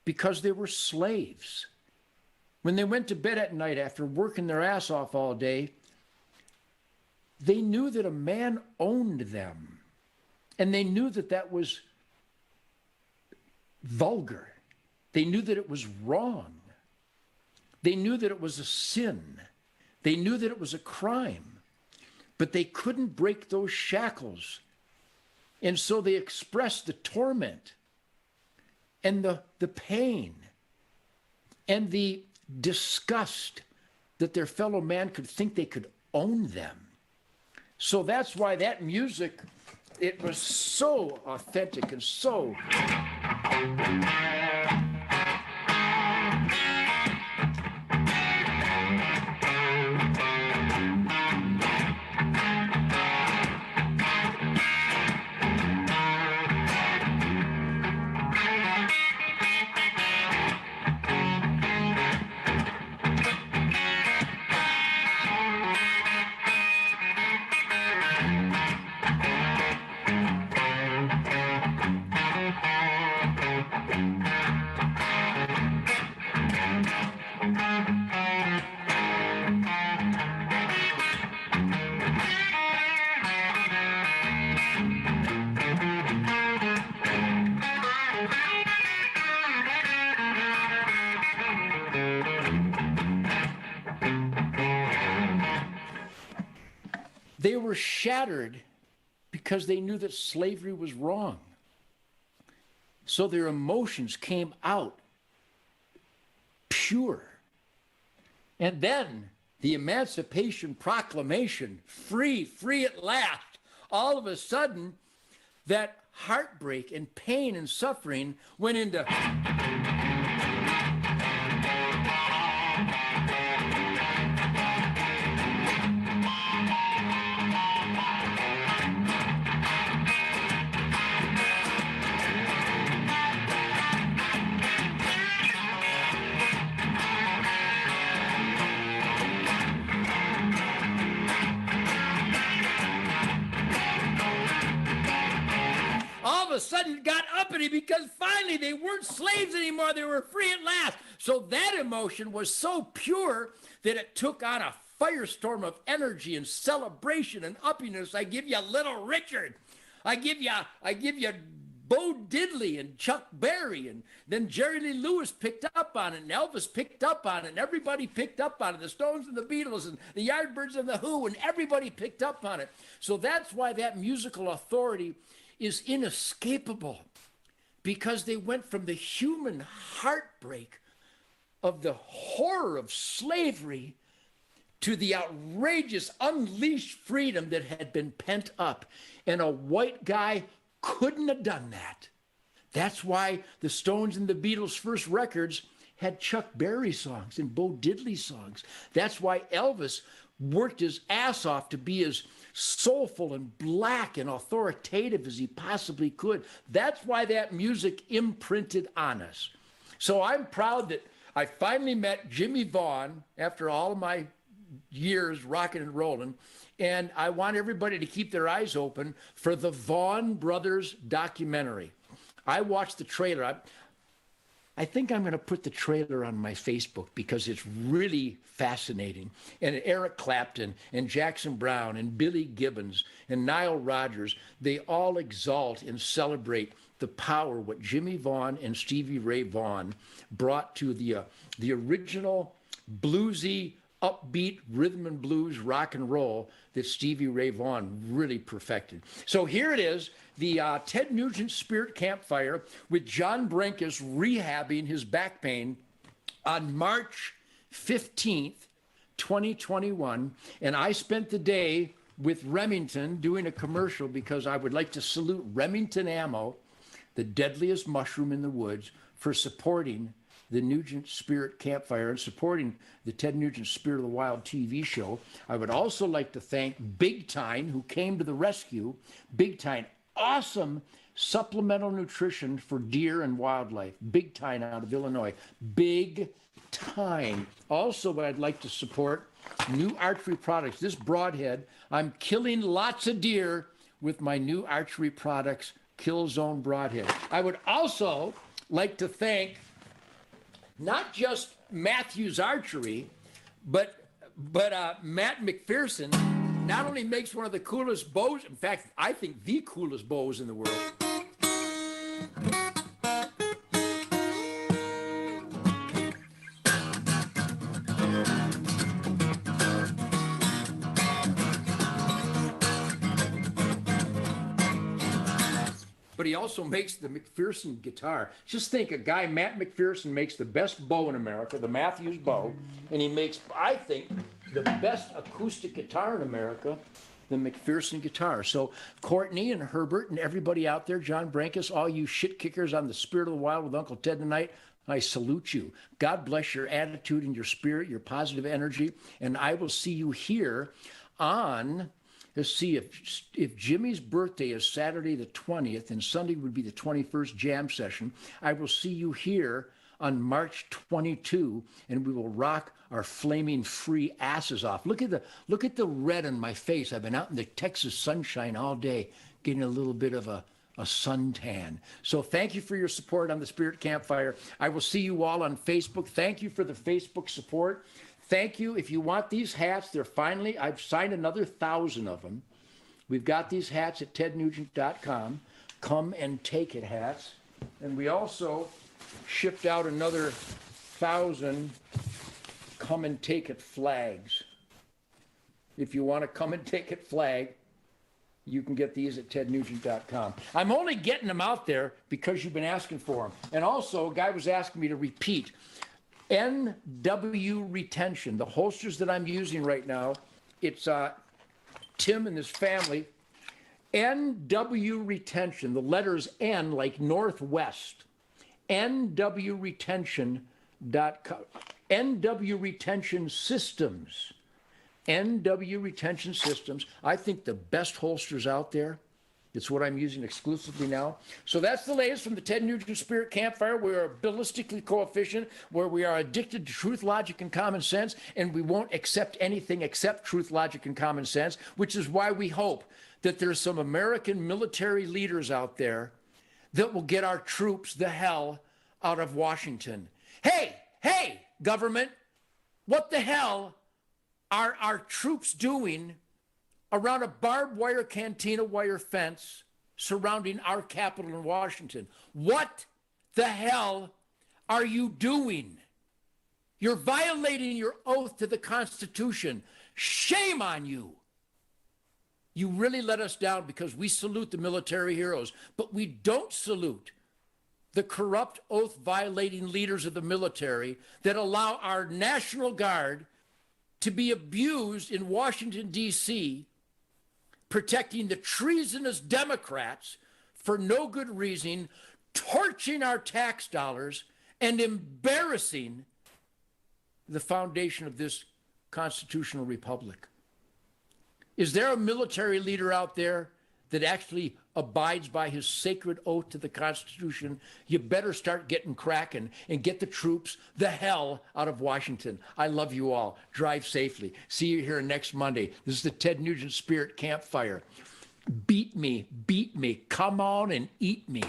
because they were slaves. When they went to bed at night after working their ass off all day, they knew that a man owned them, and they knew that that was vulgar. They knew that it was wrong. They knew that it was a sin. They knew that it was a crime, but they couldn't break those shackles. And so they expressed the torment and the pain and the disgust that their fellow man could think they could own them. So that's why that music, it was so authentic and so... They were shattered because they knew that slavery was wrong. So their emotions came out pure. And then the Emancipation Proclamation, free, free at last, all of a sudden, that heartbreak and pain and suffering went into... sudden got uppity because finally they weren't slaves anymore. They were free at last. So that emotion was so pure that it took on a firestorm of energy and celebration and uppiness. I give you Little Richard. I give you Bo Diddley and Chuck Berry, and then Jerry Lee Lewis picked up on it, and Elvis picked up on it, and everybody picked up on it. The Stones and the Beatles and the Yardbirds and the Who, and everybody picked up on it. So that's why that musical authority is inescapable, because they went from the human heartbreak of the horror of slavery to the outrageous unleashed freedom that had been pent up. And a white guy couldn't have done that. That's why the Stones and the Beatles' first records had Chuck Berry songs and Bo Diddley songs. That's why Elvis worked his ass off to be as soulful and black and authoritative as he possibly could. That's why that music imprinted on us. So I'm proud that I finally met Jimmie Vaughan after all of my years rocking and rolling. And I want everybody to keep their eyes open for the Vaughan Brothers documentary. I watched the trailer. I think I'm going to put the trailer on my Facebook because it's really fascinating. And Eric Clapton and Jackson Browne and Billy Gibbons and Nile Rodgers, they all exalt and celebrate the power what Jimmie Vaughan and Stevie Ray Vaughan brought to the original bluesy, upbeat rhythm and blues rock and roll that Stevie Ray Vaughan really perfected. So here it is, the Ted Nugent Spirit Campfire with John Brenkus rehabbing his back pain on March 15th, 2021. And I spent the day with Remington doing a commercial because I would like to salute Remington Ammo, the deadliest mushroom in the woods, for supporting the Nugent Spirit Campfire and supporting the Ted Nugent Spirit of the Wild TV show. I would also like to thank Big Time, who came to the rescue. Big Time, awesome supplemental nutrition for deer and wildlife. Big Time out of Illinois. Big Time. Also, I'd like to support new archery products. This broadhead, I'm killing lots of deer with my new archery products, Kill Zone Broadhead. I would also like to thank not just Matthews Archery, but Matt McPherson not only makes one of the coolest bows, in fact, I think the coolest bows in the world. But he also makes the McPherson guitar. Just think, a guy, Matt McPherson, makes the best bow in America, the Matthews bow, and he makes, I think, the best acoustic guitar in America, the McPherson guitar. So Courtney and Herbert and everybody out there, John Brenkus, all you shit kickers on the Spirit of the Wild with Uncle Ted tonight, I salute you. God bless your attitude and your spirit, your positive energy, and I will see you here on... Let's see, if Jimmy's birthday is Saturday the 20th and Sunday would be the 21st jam session, I will see you here on March 22, and we will rock our flaming free asses off. Look at the red on my face. I've been out in the Texas sunshine all day, getting a little bit of a suntan. So thank you for your support on the Spirit Campfire. I will see you all on Facebook. Thank you for the Facebook support. Thank you. If you want these hats, I've signed another 1,000 of them. We've got these hats at tednugent.com. Come and take it hats. And we also shipped out another 1,000 come and take it flags. If you want to come and take it flag, you can get these at tednugent.com. I'm only getting them out there because you've been asking for them. And also, a guy was asking me to repeat. NW Retention, the holsters that I'm using right now, it's Tim and his family. NW Retention, the letters N like Northwest. NWRetention.com. NW Retention Systems. NW Retention Systems. I think the best holsters out there. It's what I'm using exclusively now. So that's the latest from the Ted Nugent Spirit Campfire. We are ballistically coefficient, where we are addicted to truth, logic, and common sense, and we won't accept anything except truth, logic, and common sense, which is why we hope that there's some American military leaders out there that will get our troops the hell out of Washington. Hey, government, what the hell are our troops doing around a barbed wire cantina wire fence surrounding our capital in Washington? What the hell are you doing? You're violating your oath to the Constitution. Shame on you. You really let us down because we salute the military heroes, but we don't salute the corrupt oath-violating leaders of the military that allow our National Guard to be abused in Washington, D.C., protecting the treasonous Democrats for no good reason, torching our tax dollars, and embarrassing the foundation of this constitutional republic. Is there a military leader out there that actually abides by his sacred oath to the Constitution? You better start getting cracking and get the troops the hell out of Washington. I love you all. Drive safely. See you here next Monday. This is the Ted Nugent Spirit Campfire. Beat me. Come on and eat me.